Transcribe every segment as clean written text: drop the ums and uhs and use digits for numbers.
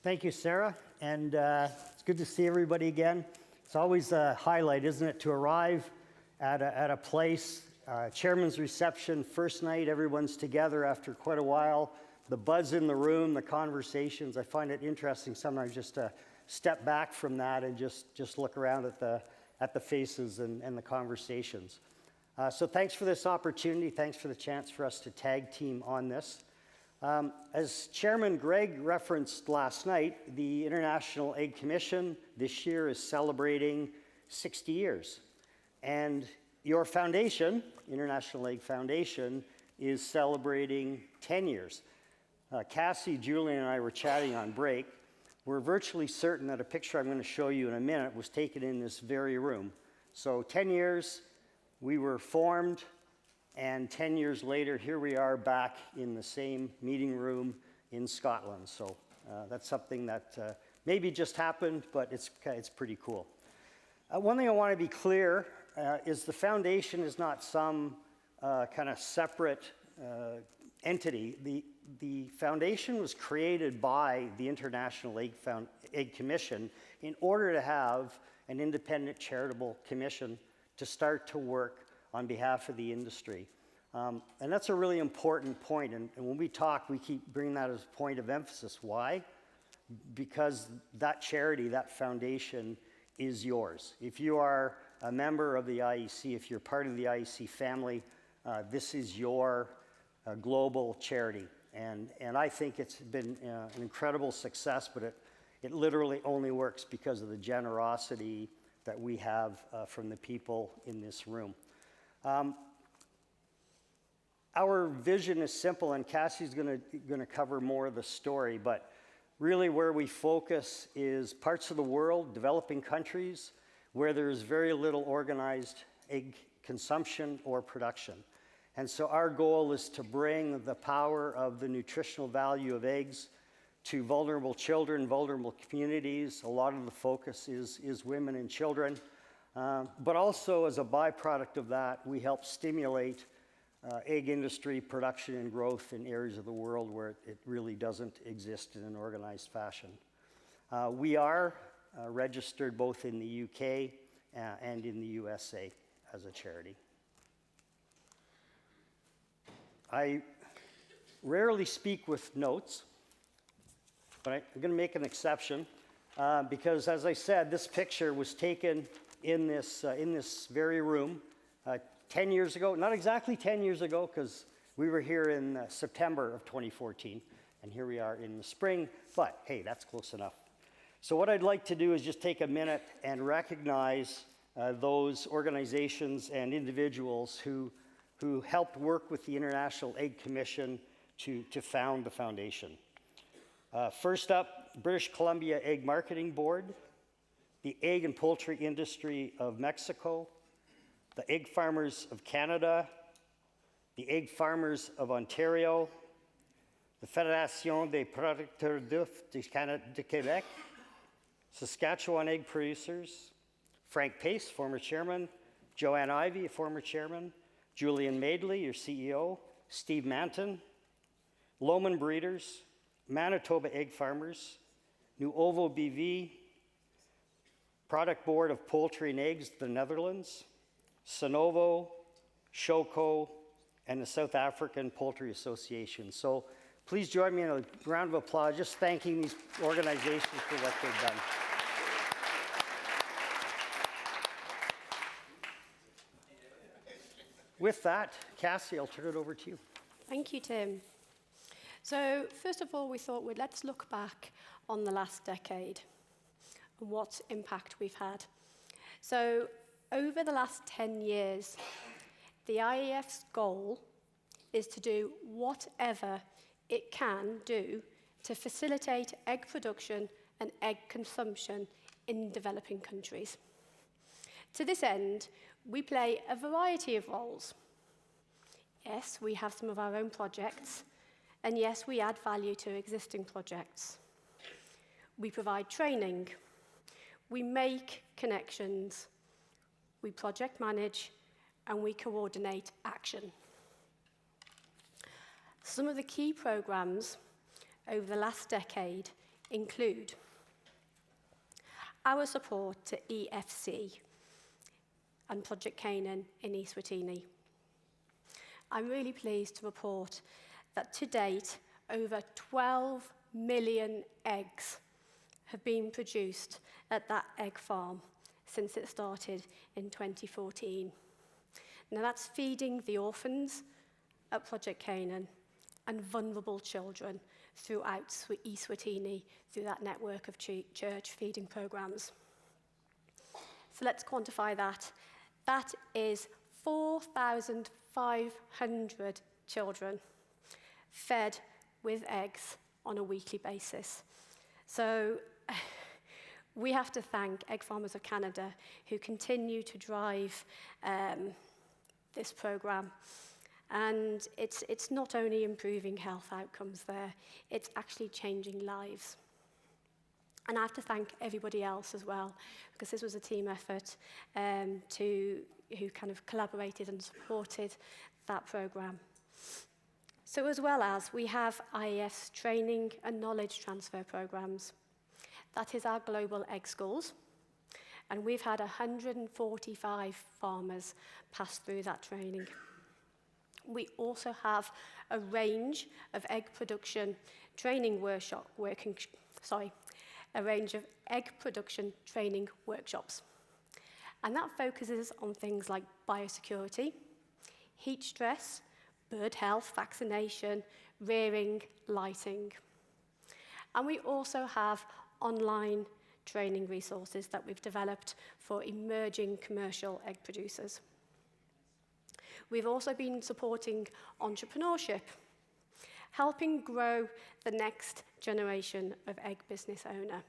Thank you, Sarah, and it's good to see everybody again. It's always a highlight, isn't it, to arrive at a place, chairman's reception, first night, everyone's together after quite a while, the buzz in the room, the conversations. I find it interesting sometimes just to step back from that and just look around at the faces and the conversations. So thanks for this opportunity. Thanks for the chance for us to tag team on this. As Chairman Greg referenced last night, the International Egg Commission this year is celebrating 60 years. And your foundation, International Egg Foundation, is celebrating 10 years. Cassie, Julian, and I were chatting on break. We're virtually certain that a picture I'm going to show you in a minute was taken in this very room. So 10 years, we were formed, and 10 years later, here we are back in the same meeting room in Scotland. So that's something that maybe just happened, but it's pretty cool. One thing I want to be clear is the foundation is not some kind of separate entity. The foundation was created by the International Egg Commission in order to have an independent charitable commission to start to work on behalf of the industry. And that's a really important point. And when we talk, we keep bringing that as a point of emphasis. Why? Because that charity, that foundation is yours. If you are a member of the IEC, if you're part of the IEC family, this is your global charity. And I think it's been an incredible success, but it literally only works because of the generosity that we have from the people in this room. Our vision is simple, and Cassie's going to cover more of the story, but really where we focus is parts of the world, developing countries, where there's very little organized egg consumption or production. And so our goal is to bring the power of the nutritional value of eggs to vulnerable children, vulnerable communities. A lot of the focus is women and children. But also as a byproduct of that, we help stimulate egg industry production and growth in areas of the world where it really doesn't exist in an organized fashion. We are registered both in the UK and in the USA as a charity. I rarely speak with notes, but I'm going to make an exception because, as I said, this picture was taken in this very room 10 years ago. Not exactly 10 years ago, because we were here in September of 2014, and here we are in the spring, but hey, that's close enough. So what I'd like to do is just take a minute and recognize those organizations and individuals who helped work with the International Egg Commission to found the foundation. First up, British Columbia Egg Marketing Board, the Egg and Poultry Industry of Mexico, the Egg Farmers of Canada, the Egg Farmers of Ontario, the Fédération des Producteurs d'œufs de Québec, Saskatchewan Egg Producers, Frank Pace, former chairman, Joanne Ivey, a former chairman, Julian Madeley, your CEO, Steve Manton, Lohman Breeders, Manitoba Egg Farmers, Nuovo BV, Product Board of Poultry and Eggs, the Netherlands, Sanovo, Shoko, and the South African Poultry Association. So please join me in a round of applause, just thanking these organizations for what they've done. With that, Cassie, I'll turn it over to you. Thank you, Tim. So first of all, we thought let's look back on the last decade and what impact we've had. So over the last 10 years, the IEF's goal is to do whatever it can do to facilitate egg production and egg consumption in developing countries. To this end, we play a variety of roles. Yes, we have some of our own projects, and yes, we add value to existing projects. We provide training, we make connections, we project manage, and we coordinate action. Some of the key programs over the last decade include our support to EFC and Project Canaan in Eswatini. I'm really pleased to report that to date, over 12 million eggs have been produced at that egg farm since it started in 2014. Now that's feeding the orphans at Project Canaan and vulnerable children throughout Eswatini through that network of church feeding programs. So let's quantify that. That is 4,500 children fed with eggs on a weekly basis. So we have to thank Egg Farmers of Canada who continue to drive this program. And it's not only improving health outcomes there, it's actually changing lives. And I have to thank everybody else as well, because this was a team effort who kind of collaborated and supported that program. So as well as we have IEF's training and knowledge transfer programs. That is our global egg schools. And we've had 145 farmers pass through that training. We also have a range of egg production training workshops. And that focuses on things like biosecurity, heat stress, bird health, vaccination, rearing, lighting. And we also have online training resources that we've developed for emerging commercial egg producers. We've also been supporting entrepreneurship, helping grow the next generation of egg business owner.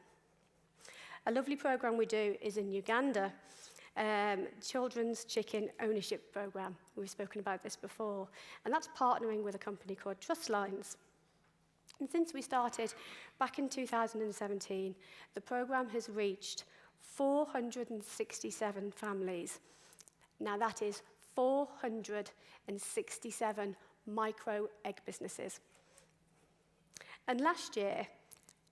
A lovely program we do is in Uganda, Children's Chicken Ownership Program. We've spoken about this before, and that's partnering with a company called Trustlines. And since we started back in 2017, the program has reached 467 families. Now that is 467 micro egg businesses. And last year,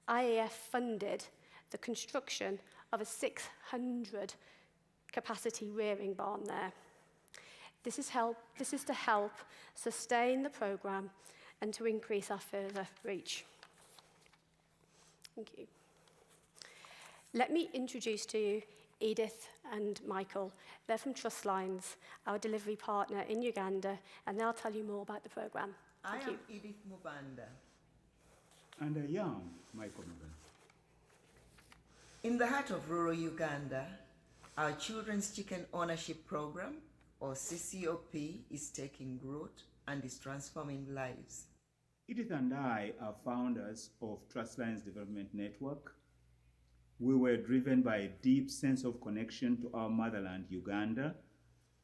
IEF funded the construction of a 600 capacity rearing barn there. This is to help sustain the program and to increase our further reach. Thank you. Let me introduce to you Edith and Michael. They're from Trustlines, our delivery partner in Uganda, and they'll tell you more about the program. I am Edith Mubanda. And I am Michael Mubanda. In the heart of rural Uganda, our Children's Chicken Ownership Program, or CCOP, is taking root and is transforming lives. Edith and I are founders of Trustlines Development Network. We were driven by a deep sense of connection to our motherland, Uganda.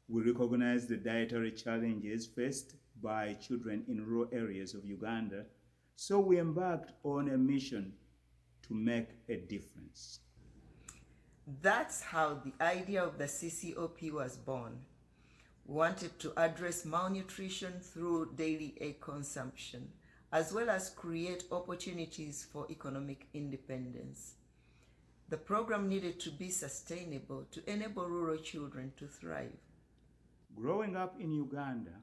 We recognize the dietary challenges faced by children in rural areas of Uganda, so we embarked on a mission to make a difference. That's how the idea of the CCOP was born. We wanted to address malnutrition through daily egg consumption, as well as create opportunities for economic independence. The program needed to be sustainable to enable rural children to thrive. Growing up in Uganda,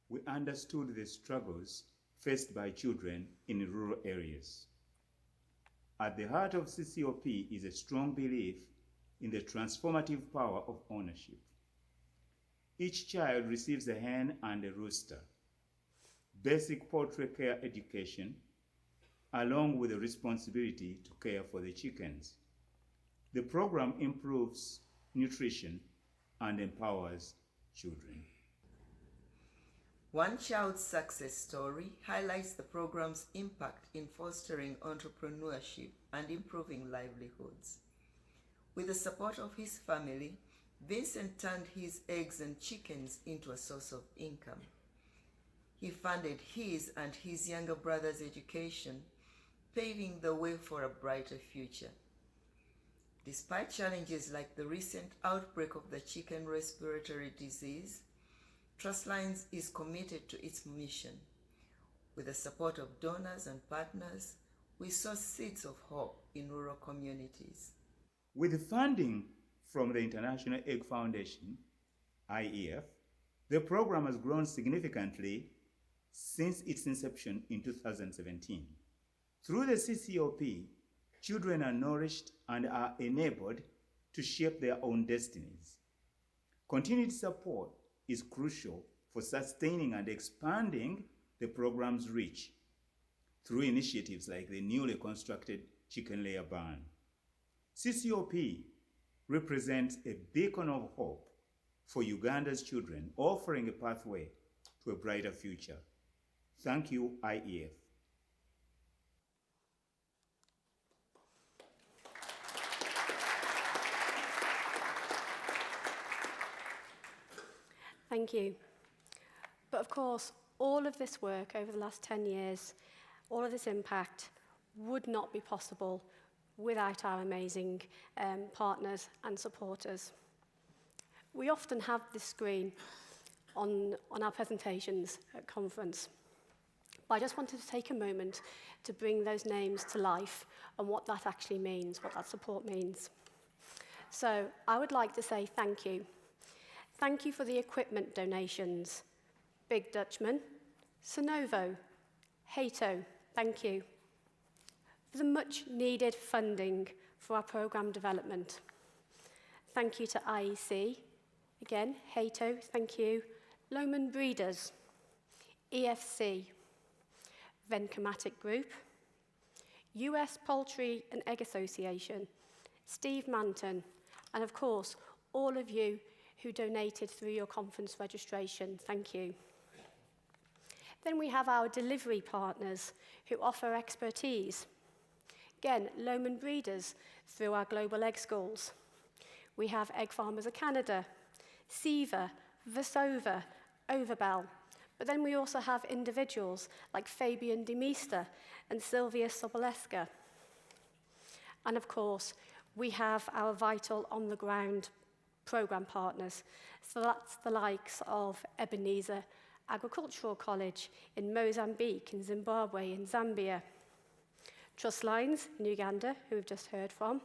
we understood the struggles faced by children in rural areas. At the heart of CCOP is a strong belief in the transformative power of ownership. Each child receives a hen and a rooster, basic poultry care education, along with the responsibility to care for the chickens. The program improves nutrition and empowers children. One child's success story highlights the program's impact in fostering entrepreneurship and improving livelihoods. With the support of his family, Vincent turned his eggs and chickens into a source of income. He funded his and his younger brother's education, paving the way for a brighter future. Despite challenges like the recent outbreak of the chicken respiratory disease, Trustlines is committed to its mission. With the support of donors and partners, we saw seeds of hope in rural communities. With funding from the International Egg Foundation, IEF, the program has grown significantly since its inception in 2017. Through the CCOP, children are nourished and are enabled to shape their own destinies. Continued support is crucial for sustaining and expanding the program's reach through initiatives like the newly constructed chicken layer barn. CCOP represents a beacon of hope for Uganda's children, offering a pathway to a brighter future. Thank you, IEF. Thank you. But of course, all of this work over the last 10 years, all of this impact would not be possible without our amazing partners and supporters. We often have this screen on our presentations at conference, but I just wanted to take a moment to bring those names to life and what that actually means, what that support means. So I would like to say thank you. Thank you for the equipment donations. Big Dutchman, Sonovo, Hato, thank you. For the much needed funding for our programme development. Thank you to IEC, again, Hato, thank you. Lohmann Breeders, EFC, Vencomatic Group, US Poultry and Egg Association, Steve Manton, and of course, all of you who donated through your conference registration, thank you. Then we have our delivery partners who offer expertise. Again, Lohmann Breeders through our global egg schools. We have Egg Farmers of Canada, Siva, Vasova, Overbell. But then we also have individuals like Fabian de Meester and Sylvia Soboleska. And of course, we have our vital on-the-ground programme partners. So that's the likes of Ebenezer Agricultural College in Mozambique, in Zimbabwe, in Zambia. Trust Lines in Uganda, who we've just heard from.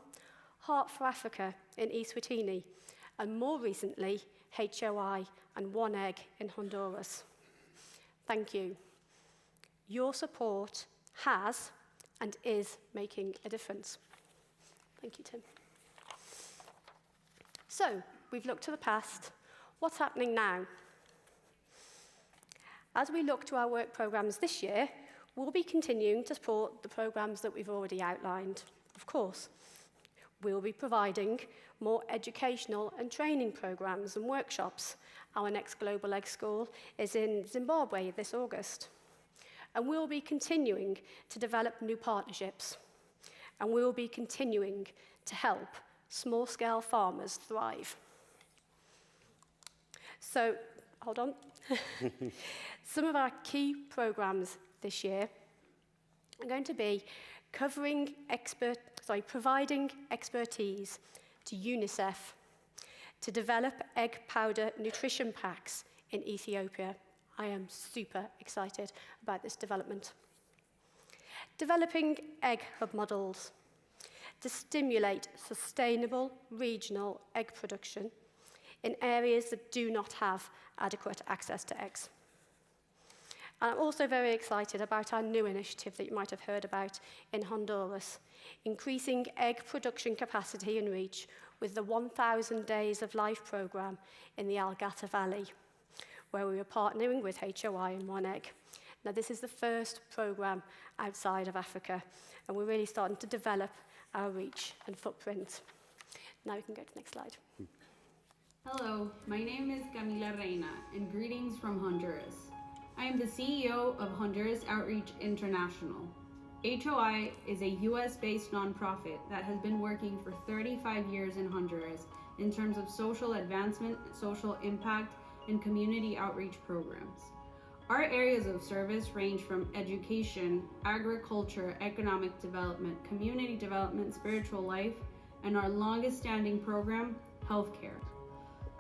Heart for Africa in Eswatini. And more recently, HOI and One Egg in Honduras. Thank you. Your support has and is making a difference. Thank you, Tim. So, we've looked to the past. What's happening now? As we look to our work programmes this year, we'll be continuing to support the programmes that we've already outlined. Of course, we'll be providing more educational and training programmes and workshops. Our next Global Egg School is in Zimbabwe this August. And we'll be continuing to develop new partnerships. And we'll be continuing to help small-scale farmers thrive. So, hold on. Some of our key programmes this year are going to be providing expertise to UNICEF to develop egg powder nutrition packs in Ethiopia. I am super excited about this development. Developing egg hub models to stimulate sustainable regional egg production in areas that do not have adequate access to eggs. And I'm also very excited about our new initiative that you might have heard about in Honduras, increasing egg production capacity and reach with the 1,000 Days of Life programme in the Algata Valley, where we are partnering with HOI and One Egg. Now, this is the first programme outside of Africa, and we're really starting to develop our reach and footprint. Now we can go to the next slide. Hello, my name is Camila Reina, and greetings from Honduras. I am the CEO of Honduras Outreach International. HOI is a US-based nonprofit that has been working for 35 years in Honduras in terms of social advancement, social impact, and community outreach programs. Our areas of service range from education, agriculture, economic development, community development, spiritual life, and our longest standing program, healthcare.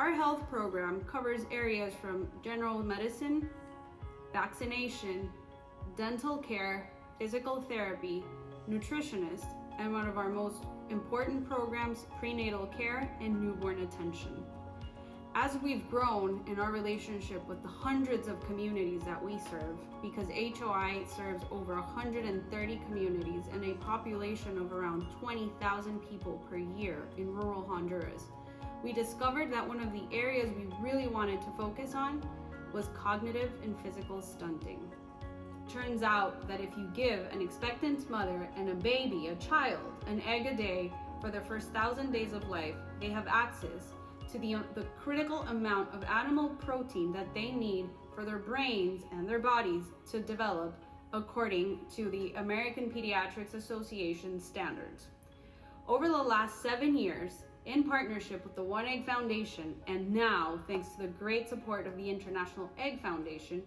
Our health program covers areas from general medicine, vaccination, dental care, physical therapy, nutritionist, and one of our most important programs, prenatal care and newborn attention. As we've grown in our relationship with the hundreds of communities that we serve, because HOI serves over 130 communities and a population of around 20,000 people per year in rural Honduras, we discovered that one of the areas we really wanted to focus on was cognitive and physical stunting. Turns out that if you give an expectant mother and a baby, a child, an egg a day for their first 1,000 days of life, they have access to the critical amount of animal protein that they need for their brains and their bodies to develop according to the American Pediatrics Association standards. Over the last 7 years, in partnership with the One Egg Foundation, and now thanks to the great support of the International Egg Foundation,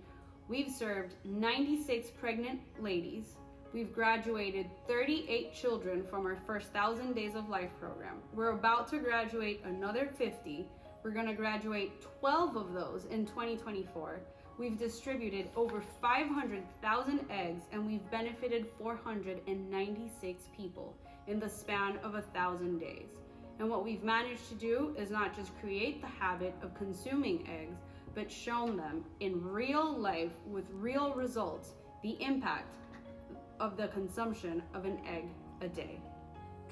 we've served 96 pregnant ladies. We've graduated 38 children from our first 1,000 Days of Life program. We're about to graduate another 50. We're going to graduate 12 of those in 2024. We've distributed over 500,000 eggs, and we've benefited 496 people in the span of 1,000 days. And what we've managed to do is not just create the habit of consuming eggs, but shown them in real life with real results the impact of the consumption of an egg a day.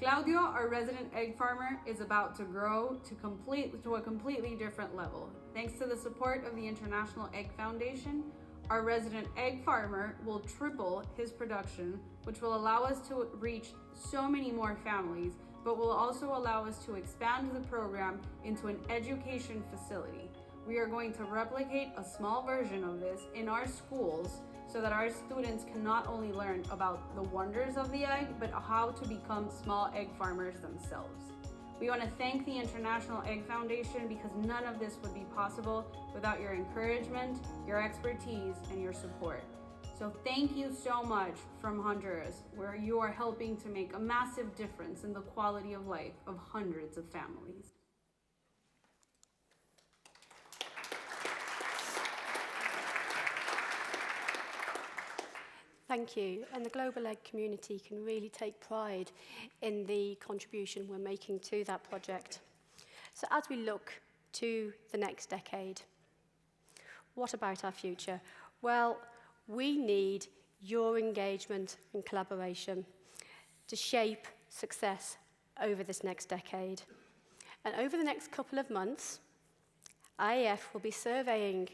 Claudio, our resident egg farmer, is about to grow to a completely different level. Thanks to the support of the International Egg Foundation, our resident egg farmer will triple his production, which will allow us to reach so many more families, but will also allow us to expand the program into an education facility. We are going to replicate a small version of this in our schools so that our students can not only learn about the wonders of the egg, but how to become small egg farmers themselves. We want to thank the International Egg Foundation because none of this would be possible without your encouragement, your expertise, and your support. So thank you so much from Honduras, where you are helping to make a massive difference in the quality of life of hundreds of families. Thank you. And the Global Egg community can really take pride in the contribution we're making to that project. So as we look to the next decade, what about our future? Well, we need your engagement and collaboration to shape success over this next decade. And over the next couple of months, IEF will be surveying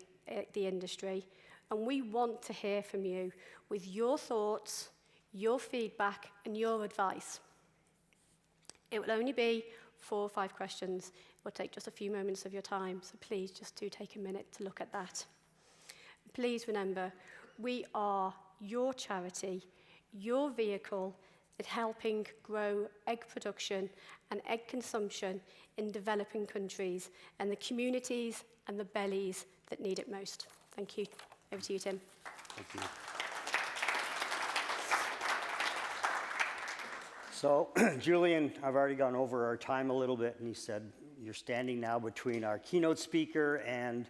the industry, and we want to hear from you with your thoughts, your feedback, and your advice. It will only be 4 or 5 questions. It will take just a few moments of your time, so please just do take a minute to look at that. Please remember, we are your charity, your vehicle at helping grow egg production and egg consumption in developing countries and the communities and the bellies that need it most. Thank you. Over to you, Tim. Thank you. So, Julian, I've already gone over our time a little bit, and he said you're standing now between our keynote speaker and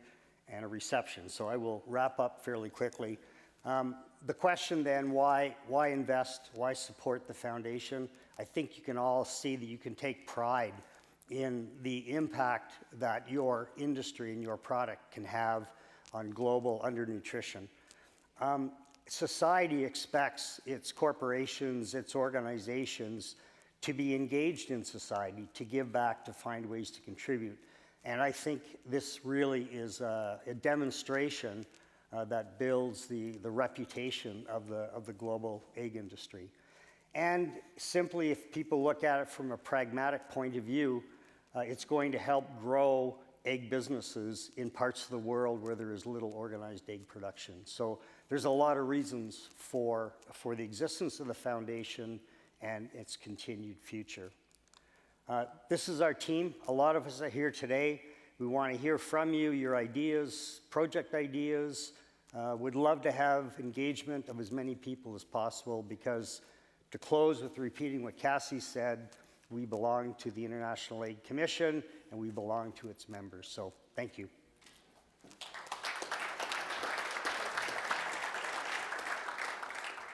a reception. So I will wrap up fairly quickly. The question then, why invest? Why support the foundation? I think you can all see that you can take pride in the impact that your industry and your product can have on global undernutrition. Society expects its corporations, its organizations to be engaged in society, to give back, to find ways to contribute. And I think this really is a demonstration that builds the reputation of the global egg industry. And simply, if people look at it from a pragmatic point of view, it's going to help grow egg businesses in parts of the world where there is little organized egg production. So there's a lot of reasons for the existence of the foundation and its continued future. This is our team. A lot of us are here today. We want to hear from you, your ideas, project ideas. Would love to have engagement of as many people as possible, because to close with repeating what Cassie said, we belong to the International Egg Commission and we belong to its members. So thank you.